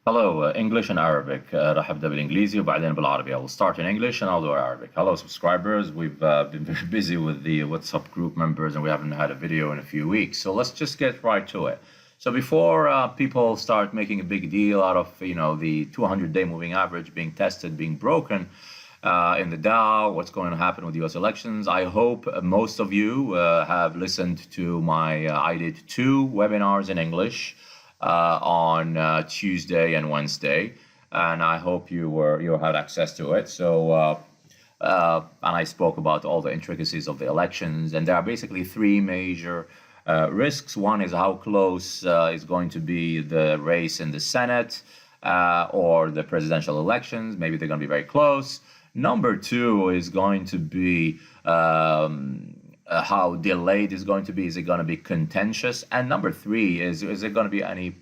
Hello, English and Arabic. راح أبدأ بالإنجليزي وبعدين بالعربي. I will start in English and I'll do Arabic. Hello, subscribers. We've been very busy with the WhatsApp group members and we haven't had a video in a few weeks. So let's just get right to it. So before people start making a big deal out of, the 200-day moving average being tested, being broken in the Dow, what's going to happen with the U.S. elections, I hope most of you have listened to I did 2 webinars in English on Tuesday and Wednesday, and I hope you had access to it. So and I spoke about all the intricacies of the elections, and there are basically 3 major risks. One is how close is going to be the race in the Senate or the presidential elections. Maybe they're going to be very close. Number 2 is going to be how delayed is going to be. Is it going to be contentious? And number 3 is it going to be any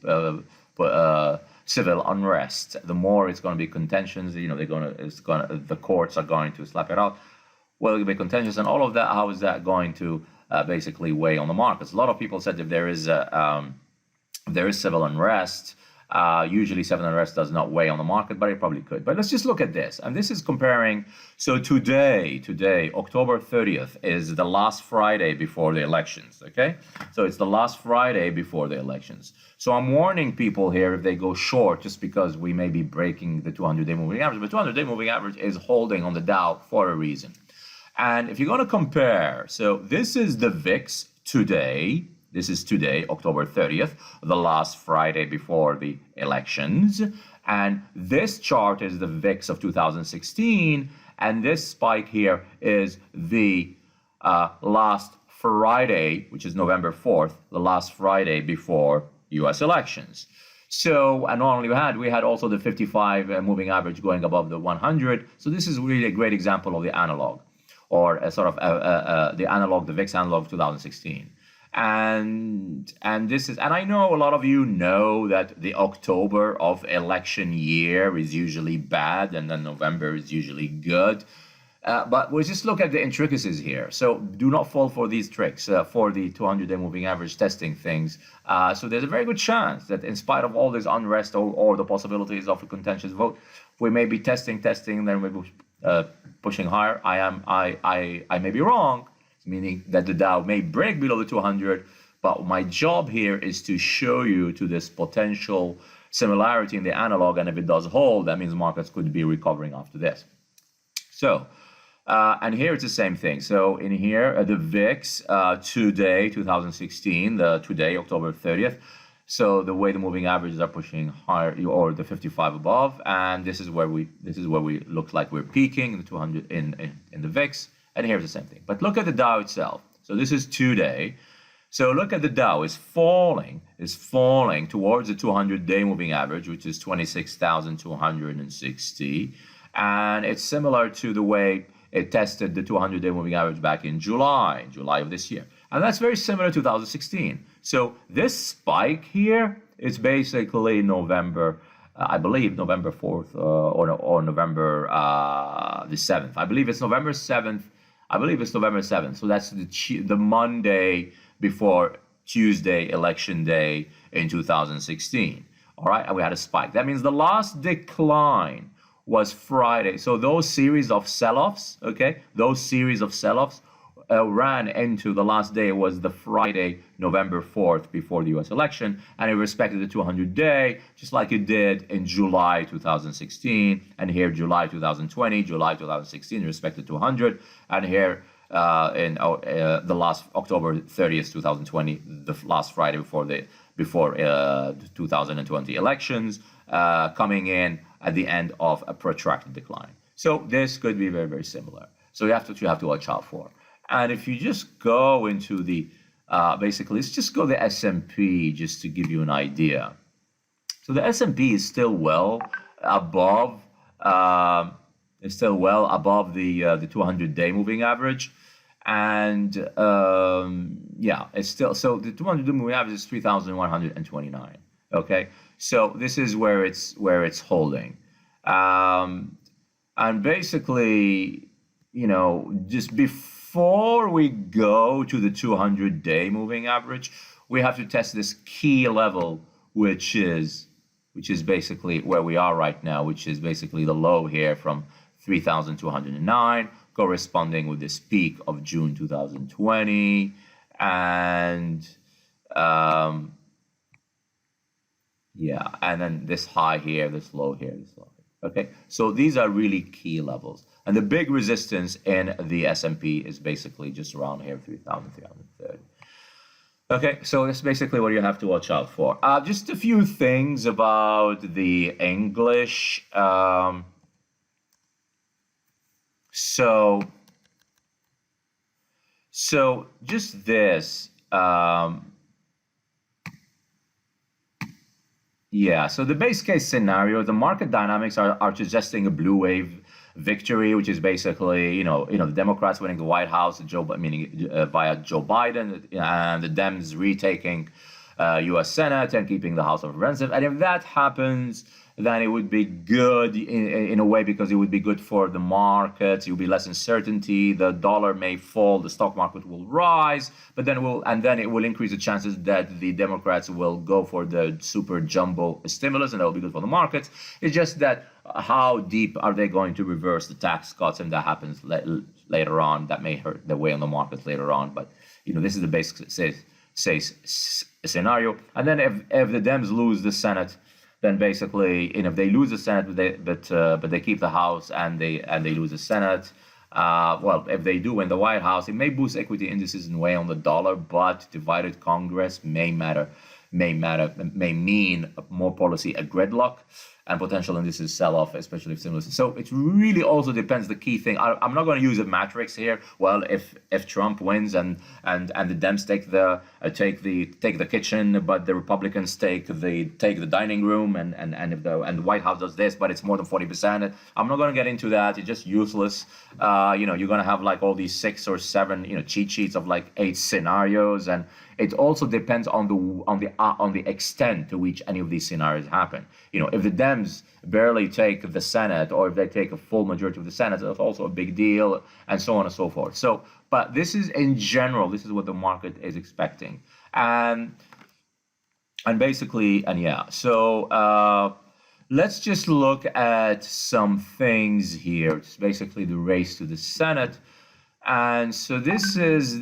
civil unrest? The more it's going to be contentious, the courts are going to slap it out. Well, it'll be contentious, and all of that. How is that going to basically weigh on the markets? A lot of people said if there is civil unrest. Usually civil unrest does not weigh on the market, but it probably could. But let's just look at this. And this is comparing. So today, October 30th, is the last Friday before the elections, okay? So it's the last Friday before the elections. So I'm warning people here if they go short just because we may be breaking the 200-day moving average. But 200-day moving average is holding on the Dow for a reason. And if you're going to compare, so this is the VIX today. This is today, October 30th, the last Friday before the elections. And this chart is the VIX of 2016. And this spike here is the last Friday, which is November 4th, the last Friday before US elections. So, and not only we had also the 55 moving average going above the 100. So this is really a great example of the analog, or a sort of the analog, the VIX analog of 2016. And this is, and I know a lot of you know that the October of election year is usually bad, and then November is usually good. But we'll just look at the intricacies here. So do not fall for these tricks for the 200-day moving average testing things. So there's a very good chance that in spite of all this unrest or the possibilities of a contentious vote, we may be testing, then we'll be pushing higher. I may be wrong, meaning that the Dow may break below the 200, but my job here is to show you to this potential similarity in the analog, and if it does hold, that means markets could be recovering after this. So, and here it's the same thing. So in here, the VIX today, 2016, today, October 30th. So the way the moving averages are pushing higher, or the 55 above, and this is where we look like we're peaking in the 200 in the VIX. And here's the same thing. But look at the Dow itself. So this is today. So look at the Dow is falling towards the 200-day moving average, which is 26,260. And it's similar to the way it tested the 200-day moving average back in July of this year. And that's very similar to 2016. So this spike here is basically November, I believe November 4th or November the 7th. I believe it's November 7th. So that's the Monday before Tuesday, election day in 2016. All right, and we had a spike. That means the last decline was Friday. So those series of sell-offs, okay, ran into the last day was the Friday, November 4th before the US election, and it respected the 200-day, just like it did in July 2016, and here July 2020, July 2016 respected 200, and here in the last October 30th, 2020, the last Friday before the 2020 elections, coming in at the end of a protracted decline. So this could be very, very similar. So you have to watch out for. And if you just go into the, basically, let's just go the S&P just to give you an idea. So the S&P is still well above, the 200-day moving average. And yeah, it's still, so the 200-day moving average is 3,129. Okay, so this is where it's holding. And basically, just before we go to the 200-day moving average, we have to test this key level, which is which is basically where we are right now, which is basically the low here from 3,209, corresponding with this peak of June 2020. And yeah, and then this high here, this low here, this low here. Okay, so these are really key levels. And the big resistance in the S&P is basically just around here, 3,330. Okay, so that's basically what you have to watch out for. Just a few things about the English. So just this. Yeah, so the base case scenario, the market dynamics are suggesting a blue wave victory, which is basically, the Democrats winning the White House, via Joe Biden, and the Dems retaking U.S. Senate and keeping the House of Representatives. And if that happens, then it would be good in a way, because it would be good for the markets. It will be less uncertainty. The dollar may fall, the stock market will rise, but then it will increase the chances that the Democrats will go for the super jumbo stimulus, and that will be good for the markets. It's just that how deep are they going to reverse the tax cuts, and that happens later on. That may hurt the way on the markets later on, but this is the basic scenario. And then if the Dems lose the Senate, then basically, if they lose the Senate, but they keep the House and they lose the Senate, well, if they do win the White House, it may boost equity indices and weigh on the dollar, but divided Congress may mean more policy a gridlock and potential indices sell-off, especially if stimulus. So it really also depends. The key thing, I'm not going to use a matrix here. Well, if Trump wins and the Dems take the kitchen, but the Republicans take the dining room, and the White House does this, but it's more than 40%. I'm not going to get into that. It's just useless. You're going to have like all these 6 or 7 cheat sheets of like 8 scenarios, and it also depends on the extent to which any of these scenarios happen. If the Dems barely take the Senate, or if they take a full majority of the Senate, that's also a big deal, and so on and so forth. So, but this is in general, this is what the market is expecting, and basically, yeah. So let's just look at some things here. It's basically the race to the Senate, and so this is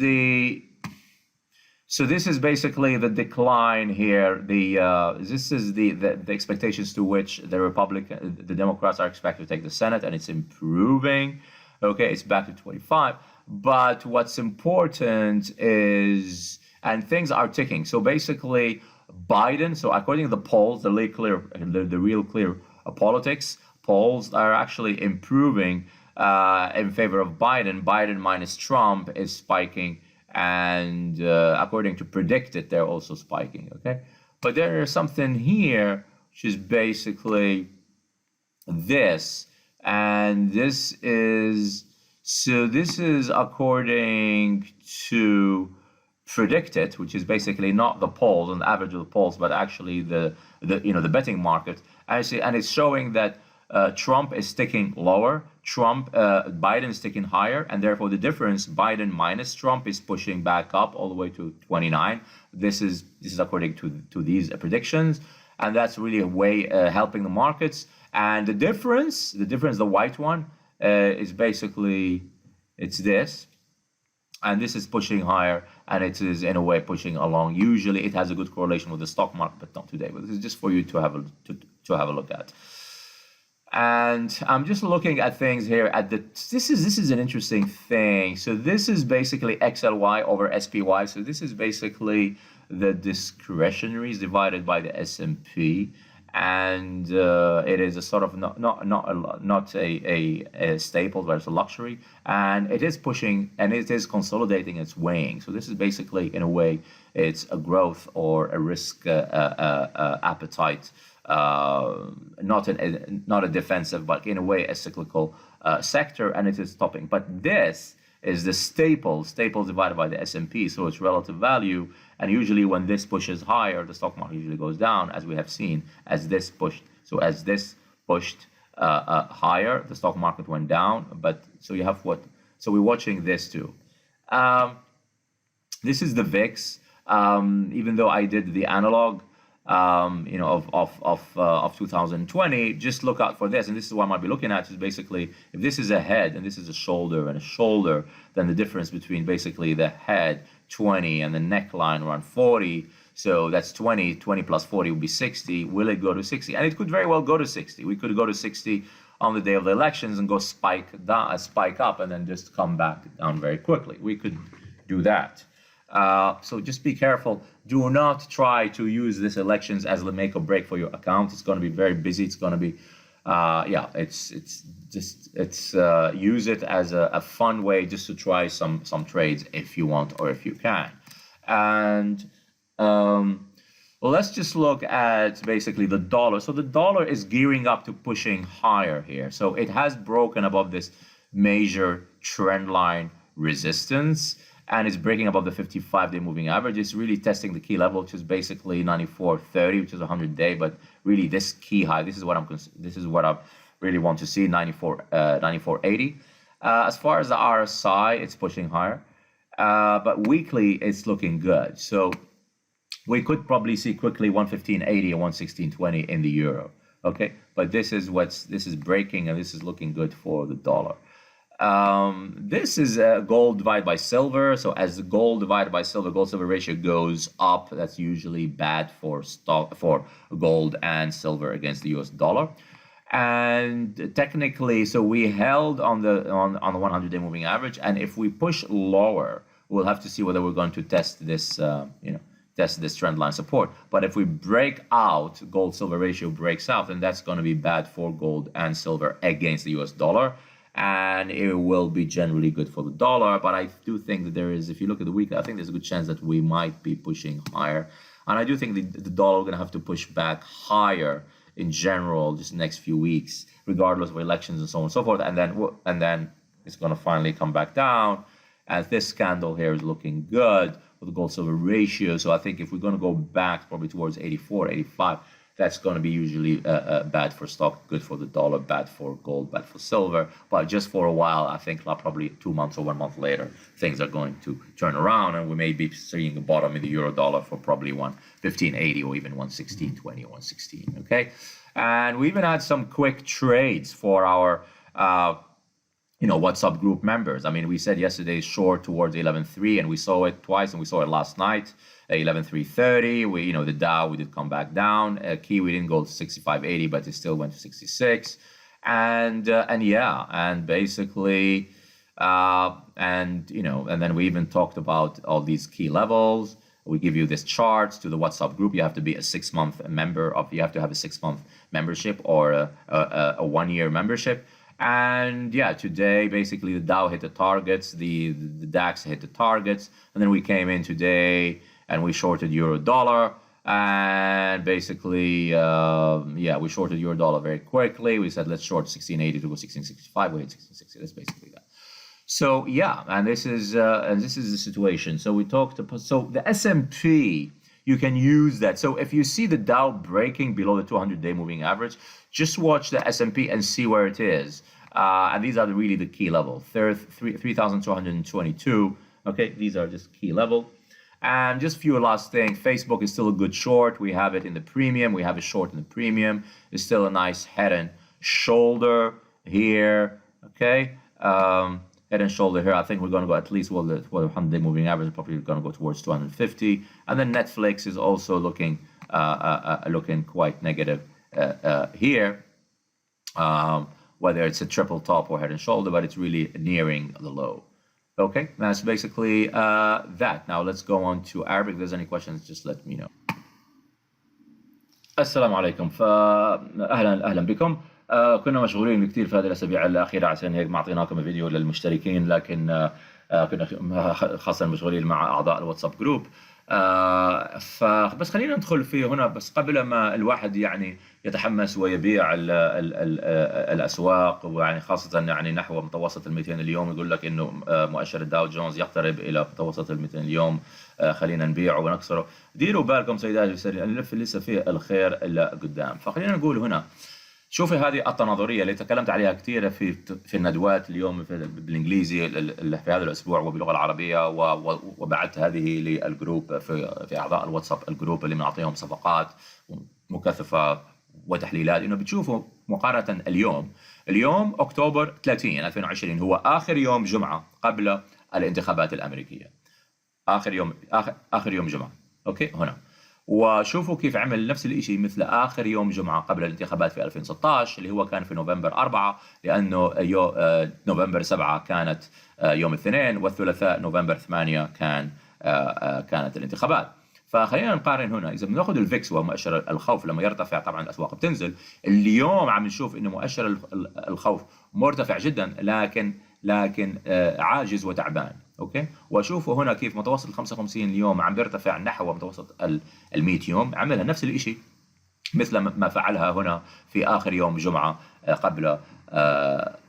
basically the decline here. This is the expectations to which the Democrats are expected to take the Senate, and it's improving. Okay, it's back to 25. But what's important is, and things are ticking. So basically, Biden. So according to the polls, the real clear politics polls are actually improving in favor of Biden. Biden minus Trump is spiking. And according to Predicted, they're also spiking, okay? But there is something here, which is basically this. And this is according to Predicted, which is basically not the polls and the average of the polls, but actually the betting market. And it's showing that Trump is sticking lower. Biden is sticking higher, and therefore the difference, Biden minus Trump, is pushing back up all the way to 29. This is according to these predictions, and that's really a way helping the markets. And the difference, the white one, is basically it's this, and this is pushing higher, and it is in a way pushing along. Usually, it has a good correlation with the stock market, but not today. But this is just for you to have a look at. And I'm just looking at things here this is an interesting thing. So this is basically XLY over SPY. So this is basically the discretionaries divided by the S&P, and it is a sort of not a staple, but it's a luxury, and it is pushing and it is consolidating its weighing. So this is basically, in a way, it's a growth or a risk appetite. Not a defensive, but in a way a cyclical sector, and it is topping. But this is the staples divided by the S&P, so it's relative value. And usually when this pushes higher, the stock market usually goes down, as we have seen, as this pushed. So as this pushed higher, the stock market went down. But so you have so we're watching this too. This is the VIX. Even though I did the analog, of 2020, just look out for this. And this is what I might be looking at is basically if this is a head and this is a shoulder and a shoulder, then the difference between basically the head 20 and the neckline around 40. So that's 20 plus 40 would be 60. Will it go to 60? And it could very well go to 60. We could go to 60 on the day of the elections and go spike up and then just come back down very quickly. We could do that. So just be careful. Do not try to use this elections as the make or break for your account. It's going to be very busy. It's going to be, use it as a fun way just to try some trades if you want or if you can. And well, let's just look at basically the dollar. So the dollar is gearing up to pushing higher here. So it has broken above this major trend line resistance and it's breaking above the 55-day moving average. It's really testing the key level, which is basically 94.30, which is a 100-day. But really, this key high, this is what I really want to see, 94.80. As far as the RSI, it's pushing higher, but weekly it's looking good. So we could probably see quickly 115.80 or 116.20 in the euro. Okay, but this is breaking and this is looking good for the dollar. This is gold divided by silver. So as the gold divided by silver, gold-silver ratio goes up, that's usually bad for gold and silver against the US dollar. And technically, so we held on the 100-day moving average, and if we push lower, we'll have to see whether we're going to test this test this trend line support. But if we break out, gold-silver ratio breaks out, then that's going to be bad for gold and silver against the US dollar. And it will be generally good for the dollar. But I do think that there is, if you look at the weekly, I think there's a good chance that we might be pushing higher. And I do think the dollar is going to have to push back higher in general, just the next few weeks, regardless of elections and so on and so forth. And then it's going to finally come back down. And this candle here is looking good with the gold-silver ratio. So I think if we're going to go back probably towards 84, 85, that's going to be usually bad for stock, good for the dollar, bad for gold, bad for silver. But just for a while, I think probably 2 months or 1 month later, things are going to turn around, and we may be seeing a bottom in the euro dollar for probably 115.80 or even 116.20 or 116. Okay, and we even had some quick trades for our WhatsApp group members. I mean, we said yesterday short towards 11.3, and we saw it twice, and we saw it last night. 11.330. We, the Dow, we did come back down. Key, we didn't go to 65.80, but it still went to 66. And basically, and then we even talked about all these key levels. We give you this charts to the WhatsApp group. You have to be a 6-month member you have to have a 6-month membership or a 1-year membership. And yeah, today basically the Dow hit the targets, the DAX hit the targets, and then we came in today and we shorted euro dollar, and basically we shorted euro dollar very quickly. We said let's short 1680 to go 1665. We hit 1660. That's basically that. So yeah, and this is the situation. So we talked about, so the S&P, you can use that. So if you see the Dow breaking below the 200-day moving average, just watch the S&P and see where it is. And these are really the key level, 3,222. Okay, these are just key level. And just few last thing, Facebook is still a good short. We have it in the premium. We have a short in the premium. It's still a nice head and shoulder here. Okay, head and shoulder here. I think we're going to go at least, the 100-day moving average is probably going to go towards 250. And then Netflix is also looking quite negative here. Whether it's a triple top or head and shoulder, but it's really nearing the low. Okay, that's basically that. Now let's go on to Arabic. If there's any questions, just let me know. السلام عليكم. فأهلا بكم. كنا مشغولين كثير في هذه الأسابيع الأخيرة عشان هيك ما أعطيناكم فيديو للمشتركين، لكن كنا خاصة مشغولين مع أعضاء الواتساب جروب. فبس خلينا ندخل فيه هنا، بس قبل ما الواحد يتحمس ويبيع الأسواق، ويعني خاصة نحو متوسط ال 200 اليوم، يقول لك إنه مؤشر الداو جونز يقترب إلى متوسط ال 200 اليوم، خلينا نبيعه ونكسره. ديروا بالكم سيداتي وسادتي، نلف لسه فيه الخير إلا قدام. فخلينا نقول هنا شوفي هذه التناظريه اللي تكلمت عليها كثير في الندوات اليوم بالانجليزي في هذا الاسبوع وباللغه العربيه، وبعثت هذه للجروب في اعضاء الواتساب، الجروب اللي بنعطيهم صفقات مكثفه وتحليلات، انه بتشوفوا مقارنه اليوم اكتوبر 30 2020 هو اخر يوم جمعه قبل الانتخابات الامريكيه، اخر يوم جمعه، اوكي هنا. وشوفوا كيف عمل نفس الشيء مثل آخر يوم جمعة قبل الانتخابات في 2016 اللي هو كان في نوفمبر 4، لأنه نوفمبر 7 كانت يوم الاثنين، والثلاثاء نوفمبر 8 كانت الانتخابات. فخلينا نقارن هنا، إذا بناخذ الفيكس ومؤشر الخوف لما يرتفع طبعا الأسواق بتنزل. اليوم عم نشوف إنه مؤشر الخوف مرتفع جدا، لكن عاجز وتعبان، اوكي. وشوفوا هنا كيف متوسط ال 55 اليوم عم بيرتفع نحو متوسط ال 100 يوم، عملها نفس الشيء مثل ما فعلها هنا في اخر يوم جمعه قبل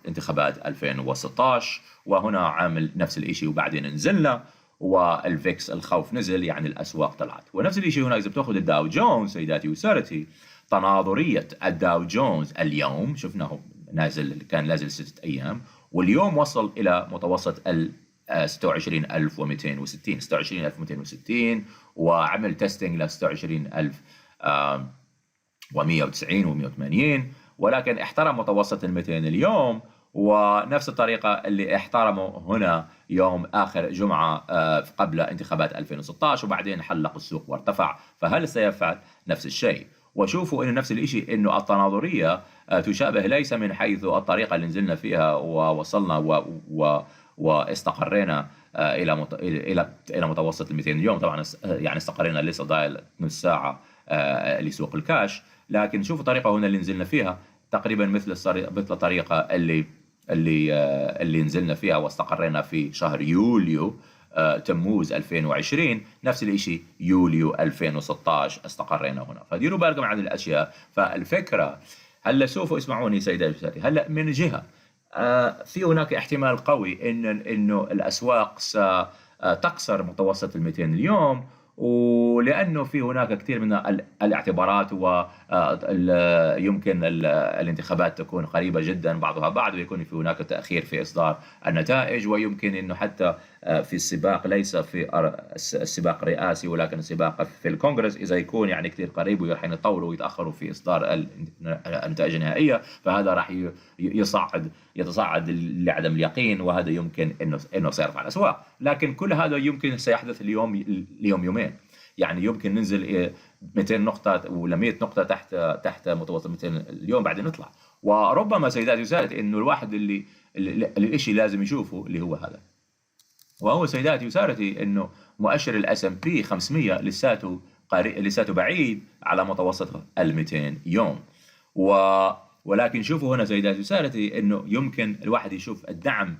انتخابات 2016، وهنا عامل نفس الشيء وبعدين نزلنا والفيكس الخوف نزل، يعني الاسواق طلعت. ونفس الشيء هنا اذا بتاخذ الداو جونز سيداتي وسادتي، تناظريه الداو جونز اليوم شفناه نازل، كان نازل 6 ايام، واليوم وصل الى متوسط ال 26260 وعمل تيستينج ل 26190 و180، ولكن احترم متوسط ال 200 اليوم، ونفس الطريقة اللي احترمه هنا يوم آخر جمعة قبل انتخابات 2016، وبعدين حلق السوق وارتفع. فهل سيفعل نفس الشيء؟ وشوفوا انه نفس الشيء، انه التناظرية تشابه ليس من حيث الطريقة اللي نزلنا فيها ووصلنا واستقرينا الى متوسط ال 200 اليوم. طبعا يعني استقرينا لسه ضايل نص ساعه لسوق الكاش، لكن شوفوا الطريقه هنا اللي نزلنا فيها تقريبا مثل الطريقه اللي نزلنا فيها واستقرينا في شهر يوليو تموز 2020، نفس الشيء يوليو 2016 استقرينا هنا. فديروا بالكم عن الاشياء. فالفكره هلا سوفوا اسمعوني سيداتي وسادتي، هلا من جهه في هناك احتمال قوي انه الاسواق ستكسر متوسط ال 200 اليوم، ولانه في هناك كثير من الاعتبارات، ويمكن الانتخابات تكون قريبه جدا بعضها بعض، ويكون في هناك تاخير في اصدار النتائج، ويمكن انه حتى في السباق، ليس في السباق الرئاسي ولكن السباق في الكونغرس، اذا يكون يعني كثير قريب وراح يطولوا ويتاخروا في اصدار النتائج النهائيه، فهذا راح يتصاعد لعدم اليقين، وهذا يمكن انه سيرفع الاسواق. لكن كل هذا يمكن سيحدث اليوم يومين، يعني يمكن ننزل 200 نقطة ولا 100 نقطة تحت متوسط 200 اليوم بعدين نطلع. وربما سيداتي وسادتي انه الواحد اللي الشيء لازم يشوفه اللي هو هذا، وهو سيداتي وسادتي انه مؤشر الاس ام بي 500 لساته بعيد على متوسط ال 200 يوم. ولكن شوفوا هنا سيداتي وسادتي انه يمكن الواحد يشوف الدعم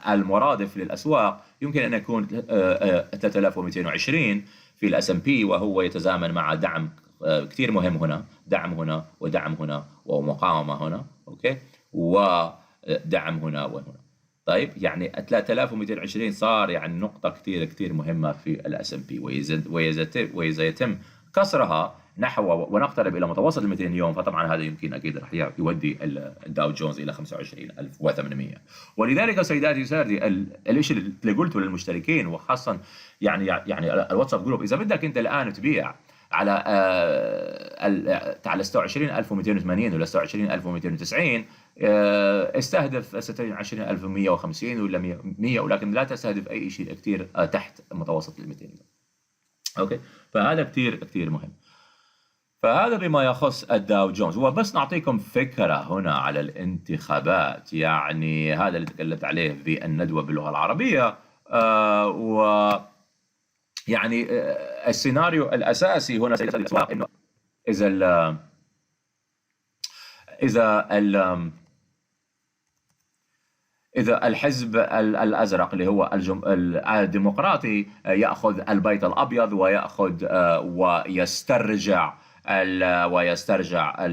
المرادف للاسواق يمكن ان يكون 3220 في الاس ام بي، وهو يتزامن مع دعم كثير مهم هنا، دعم هنا ودعم هنا ومقاومه هنا، اوكي، ودعم هنا وهنا. طيب يعني 3220 صار يعني نقطه كثير مهمه في الاس ام بي، واذا يتم كسرها نحو ونقترب الى متوسط ال 200 يوم، فطبعا هذا يمكن اكيد راح يودي الداو جونز الى 25800. ولذلك سيداتي وسادتي الشيء اللي قلته للمشتركين، وخاصه يعني الواتساب جروب، اذا بدك انت الان تبيع على 26280 ولا 26290 استهدف 26150 ولا 100، ولكن لا تستهدف اي شيء كثير تحت متوسط ال 200. اوكي، فهذا كثير مهم. فهذا بما يخص الداو جونز. وبس نعطيكم فكرة هنا على الانتخابات، يعني هذا اللي تكلمت عليه في الندوة باللغة العربية. و يعني السيناريو الأساسي هنا سيد الأسواق إنه إذا الحزب الأزرق اللي هو الديمقراطي يأخذ البيت الأبيض ويسترجع ويسترجع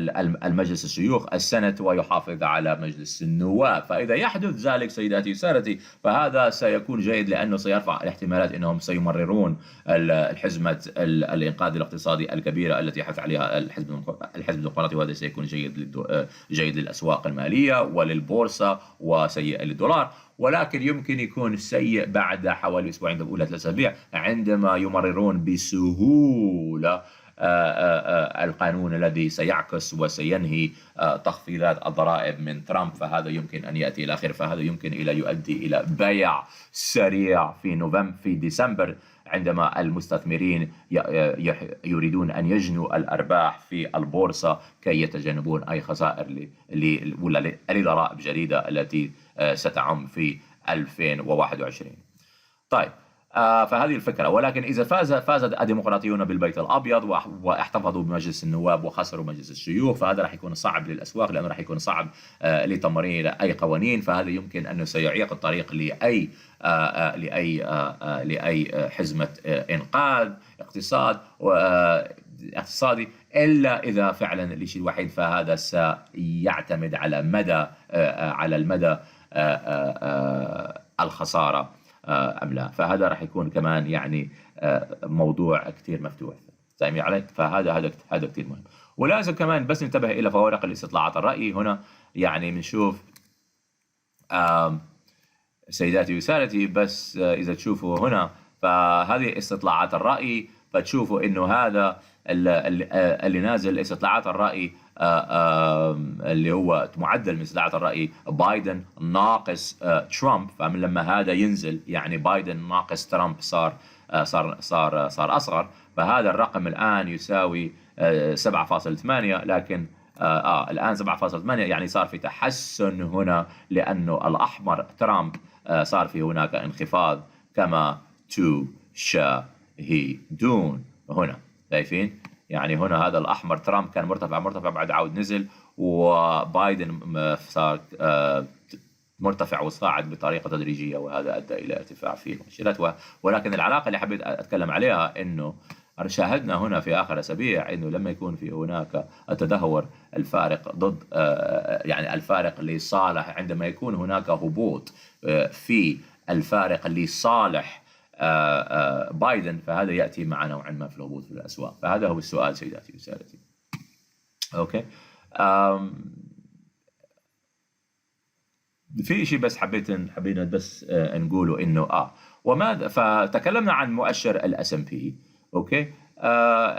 المجلس الشيوخ السنة ويحافظ على مجلس النواب. فإذا يحدث ذلك سيداتي وسادتي فهذا سيكون جيد، لأنه سيرفع الاحتمالات أنهم سيمررون الحزمة الإنقاذ الاقتصادي الكبيرة التي حث عليها الحزب الديمقراطي، وهذا سيكون جيد للأسواق المالية وللبورصة وسيء للدولار. ولكن يمكن يكون سيء بعد حوالي أسبوعين أو 3 أسابيع عندما يمررون بسهولة القانون الذي سيعكس وسينهي تخفيضات الضرائب من ترامب. فهذا يمكن أن يأتي إلى آخره، فهذا يمكن يؤدي إلى بيع سريع في ديسمبر، عندما المستثمرين يريدون أن يجنوا الأرباح في البورصة كي يتجنبون أي خسائر لضرائب جديدة التي ستعم في 2021. طيب، فهذه الفكرة. ولكن إذا فاز الديمقراطيون بالبيت الأبيض واحتفظوا بمجلس النواب وخسروا مجلس الشيوخ، فهذا راح يكون صعب للأسواق، لأنه راح يكون صعب لتمرير أي قوانين. فهذا يمكن أنه سيعيق الطريق لأي حزمة إنقاذ اقتصادي، إلا إذا فعلا الشيء الوحيد فهذا سيعتمد على المدى الخسارة أم لا. فهذا راح يكون كمان يعني موضوع كتير مفتوح. فاهمين علي؟ فهذا كتير مهم. ولازم كمان بس ننتبه إلى فوارق الاستطلاعات الرأي. هنا يعني بنشوف سيداتي وسادتي، بس إذا تشوفوا هنا فهذه استطلاعات الرأي، فتشوفوا إنه هذا اللي نازل استطلاعات الرأي اللي هو معدل من استطلاعات الرأي بايدن ناقص ترامب. فمن لما هذا ينزل يعني بايدن ناقص ترامب صار أصغر. فهذا الرقم الآن يساوي 7.8، لكن الآن 7.8 يعني صار في تحسن هنا، لأنه الأحمر ترامب صار في هناك انخفاض كما تشاهدون هنا. شايفين؟ يعني هنا هذا الأحمر ترامب كان مرتفع بعد عود نزل، وبايدن صار مرتفع وصاعد بطريقة تدريجية، وهذا أدى إلى ارتفاع في المؤشرات. ولكن العلاقة اللي حبيت أتكلم عليها إنه شاهدنا هنا في آخر أسابيع إنه لما يكون في هناك التدهور الفارق ضد يعني الفارق لصالح، عندما يكون هناك هبوط في الفارق لصالح بايدن، فهذا يأتي مع نوعا ما في الهبوط في الأسواق. فهذا هو السؤال سيداتي وسادتي. أوكي. في شيء بس حبينا بس نقوله إنه وماذا. فتكلمنا عن مؤشر الS&P، أوكي،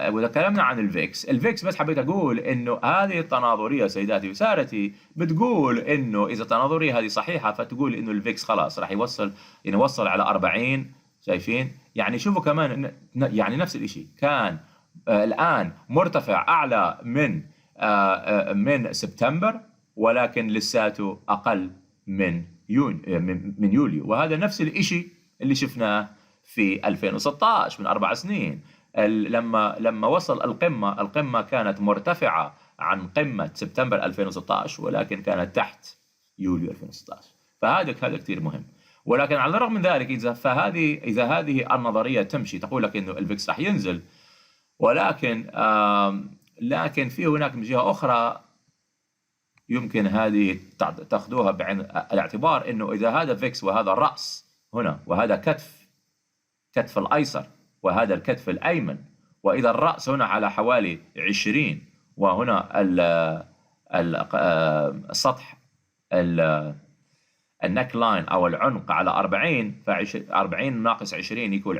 وتكلمنا عن الفيكس بس حبيت أقول إنه هذه التناظرية سيداتي وسادتي بتقول إنه إذا التناظرية هذه صحيحة فتقول إنه الفيكس خلاص راح يوصل على 40. شايفين؟ يعني شوفوا كمان يعني نفس الشيء كان الآن مرتفع أعلى من سبتمبر، ولكن لساته أقل من يوليو. وهذا نفس الشيء اللي شفناه في 2016 من 4 سنين، لما وصل القمة كانت مرتفعة عن قمة سبتمبر 2016، ولكن كانت تحت يوليو 2016. فهذا كثير مهم. ولكن على الرغم من ذلك إذا هذه النظرية تمشي تقول لك إنه الفيكس راح ينزل، لكن في هناك من جهة أخرى يمكن هذه تأخذوها بعين الاعتبار، إنه إذا هذا فيكس وهذا الرأس هنا، وهذا كتف الأيسر وهذا الكتف الأيمن، وإذا الرأس هنا على حوالي 20 وهنا السطح النك لاين أو العنق على 40، 40 ناقص 20 يكون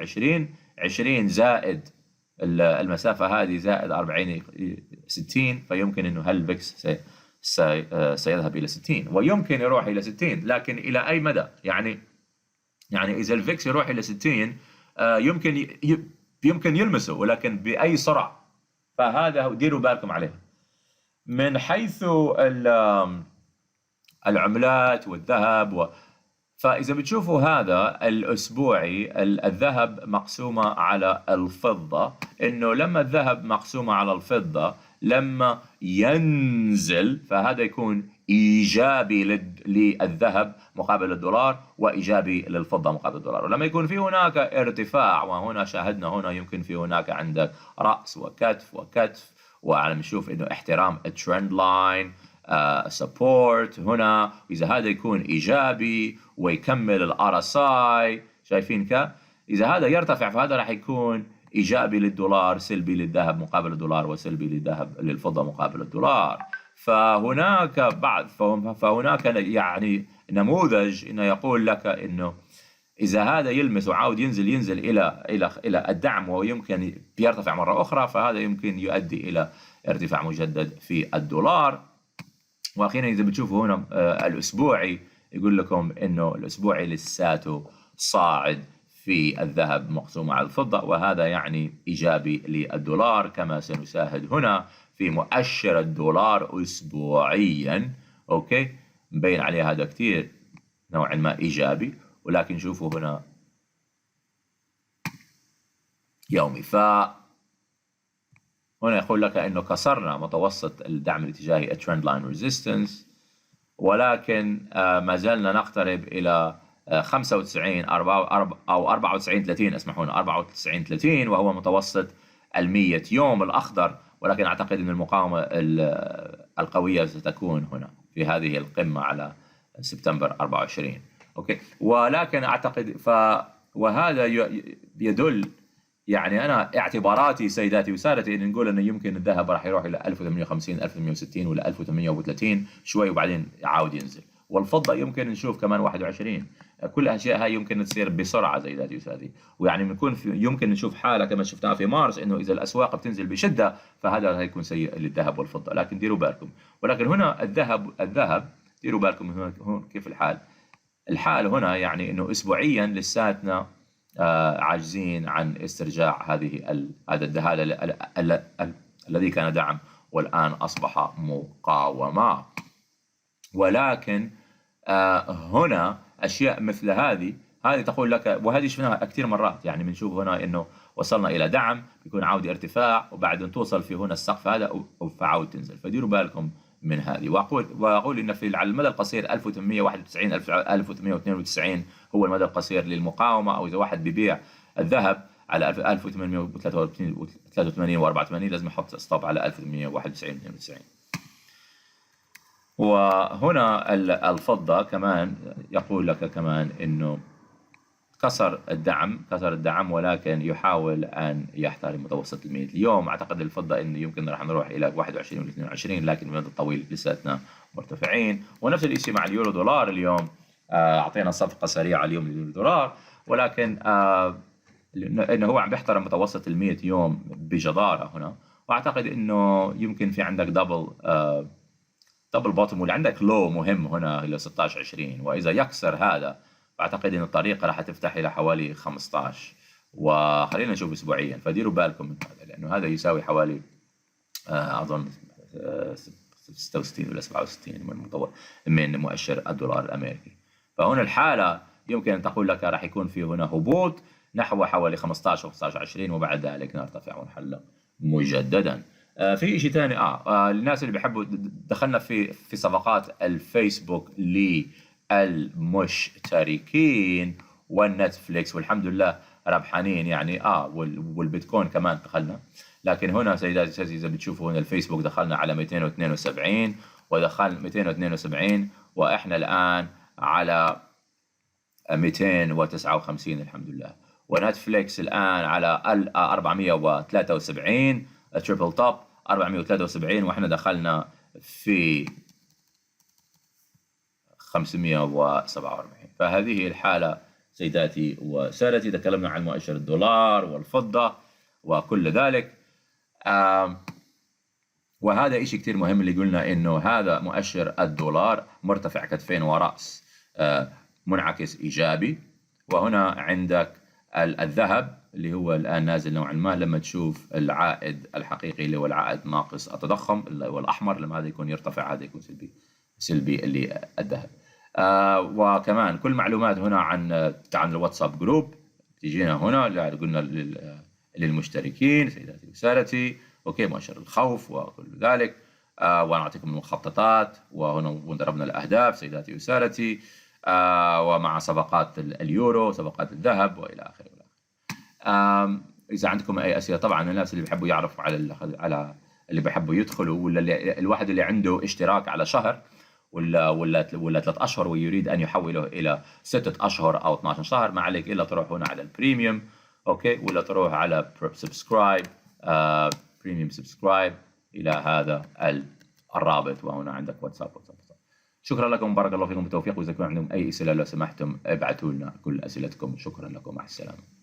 20 زائد المسافة هذه زائد 40 60. فيمكن إنه هالفيكس سيذهب إلى 60، ويمكن يروح إلى 60، لكن إلى أي مدى؟ يعني إذا الفيكس يروح إلى 60 يمكن يلمسه، ولكن بأي سرعة؟ فهذا ديروا بالكم عليه. من حيث العملات والذهب فإذا بتشوفوا هذا الأسبوعي الذهب مقسومة على الفضة، إنه لما الذهب مقسومة على الفضة لما ينزل فهذا يكون إيجابي للذهب مقابل الدولار، وإيجابي للفضة مقابل الدولار. ولما يكون في هناك ارتفاع، وهنا شاهدنا هنا يمكن في هناك عندك رأس وكتف وعلى نشوف انه احترام الترند لاين، سبورت هنا، اذا هذا يكون ايجابي ويكمل الار اس اي، شايفين اذا هذا يرتفع فهذا راح يكون ايجابي للدولار، سلبي للذهب مقابل الدولار، وسلبي للفضه مقابل الدولار. فهناك يعني نموذج انه يقول لك انه اذا هذا يلمس وعاود ينزل الى الدعم ويمكن يرتفع مره اخرى، فهذا يمكن يؤدي الى ارتفاع مجدد في الدولار. واخيرا اذا بتشوفوا هنا الاسبوعي يقول لكم انه الاسبوعي لساته صاعد في الذهب مقسوم على الفضه، وهذا يعني ايجابي للدولار، كما سنشاهد هنا في مؤشر الدولار اسبوعيا. اوكي، مبين عليه هذا كثير نوعا ما ايجابي، ولكن شوفوا هنا يومي. هنا يقول لك انه كسرنا متوسط الدعم الاتجاهي الترند لاين ريزيستنس، ولكن ما زلنا نقترب الى 95 او 94 30، اسمحوا لنا 94 30، وهو متوسط ال100 يوم الاخضر. ولكن اعتقد ان المقاومه القويه ستكون هنا في هذه القمه على سبتمبر 24. اوكي، ولكن اعتقد وهذا يدل، يعني انا اعتباراتي سيداتي وسادتي ان نقول انه يمكن الذهب راح يروح الى 1850 1860 ولا 1830 شوي وبعدين يعاود ينزل، والفضه يمكن نشوف كمان 21. كل الاشياء هاي يمكن تصير بسرعه سيداتي وسادتي، ويعني يمكن نشوف حاله كما شفناها في مارس، انه اذا الاسواق بتنزل بشده فهذا هيكون سيء للذهب والفضه. لكن ديروا بالكم، ولكن هنا الذهب ديروا بالكم هون كيف الحال هنا، يعني انه اسبوعيا لساتنا عاجزين عن استرجاع هذا الذي كان دعم والآن أصبح مقاومة. ولكن هنا أشياء مثل هذه تقول لك، وهذه شفناها كثير مرات، يعني بنشوف هنا إنه وصلنا إلى دعم بيكون عودة ارتفاع وبعدين توصل في هنا السقف هذا فعاود تنزل. فديروا بالكم من هذه. وأقول إن على المدى القصير 1891 1892 هو المدى القصير للمقاومة، أو إذا واحد بيبيع الذهب على 1883 و84 لازم يحط ستوب على 1891 92. وهنا الفضة كمان يقول لك كمان إنه كسر الدعم ولكن يحاول أن يحترم متوسط ال100 اليوم. أعتقد الفضة إنه يمكن راح نروح إلى 21 و 22، لكن المدى الطويل لساتنا مرتفعين. ونفس الشيء مع اليورو دولار اليوم، أعطينا صفقة سريعة اليوم لليورو دولار، ولكن إنه هو عم بيحترم متوسط ال100 يوم بجدارة هنا. وأعتقد إنه يمكن في عندك دبل بوتوم، واللي عندك لو مهم هنا إلى 16 20، وإذا يكسر هذا أعتقد إن الطريقة راح تفتح إلى حوالي 15. وخلينا نشوف أسبوعيا، فديروا بالكم من هذا، لأنه هذا يساوي حوالي أظن 66 ولا 67 من مؤشر الدولار الأمريكي. فهنا الحالة يمكن أن تقول لك راح يكون في هنا هبوط نحو حوالي 15 15 20، وبعد ذلك نرتفع ونحلق مجددا. في شيء ثاني الناس اللي بيحبوا، دخلنا في صفقات الفيسبوك للمشتركين والنتفليكس، والحمد لله ربحانين يعني، والبيتكوين كمان دخلنا. لكن هنا سيداتي اذا بتشوفوا هنا الفيسبوك دخلنا على 272 ودخل 272، واحنا الان على 259 الحمد لله. ونتفليكس الان على 473 تريبل توب 473، واحنا دخلنا في 547. فهذه الحالة سيداتي وسادتي. تكلمنا عن مؤشر الدولار والفضة وكل ذلك، وهذا إشي كتير مهم اللي قلنا إنه هذا مؤشر الدولار مرتفع كتفين ورأس، منعكس إيجابي. وهنا عندك الذهب اللي هو الآن نازل نوعا ما، لما تشوف العائد الحقيقي اللي هو العائد ناقص التضخم اللي هو الأحمر، لما هذا يكون يرتفع هذا يكون سلبي اللي الذهب. وكمان كل معلومات هنا عن الواتساب جروب تجينا هنا، اللي قلنا للمشتركين سيداتي وسادتي. اوكي، مؤشر الخوف وكل ذلك، ونعطيكم المخططات، وهنا وضربنا الاهداف سيداتي وسادتي، ومع صفقات اليورو، صفقات الذهب والى اخره. اذا عندكم اي اسئله، طبعا الناس اللي بيحبوا يعرفوا على اللي بيحبوا يدخلوا، ولا الواحد اللي عنده اشتراك على شهر ولا 3 أشهر ويريد أن يحوله إلى 6 أشهر أو 12 شهر، ما عليك إلا تروح هنا على البريميوم، أوكي، ولا تروح على سبسكرايب، بريميوم سبسكرايب إلى هذا الرابط، وهنا عندك واتساب. شكرا لكم، بارك الله فيكم، بالتوفيق، وإذا كان عندكم أي أسئلة لو سمحتم ابعثوا لنا كل أسئلتكم. شكرا لكم، مع السلامة.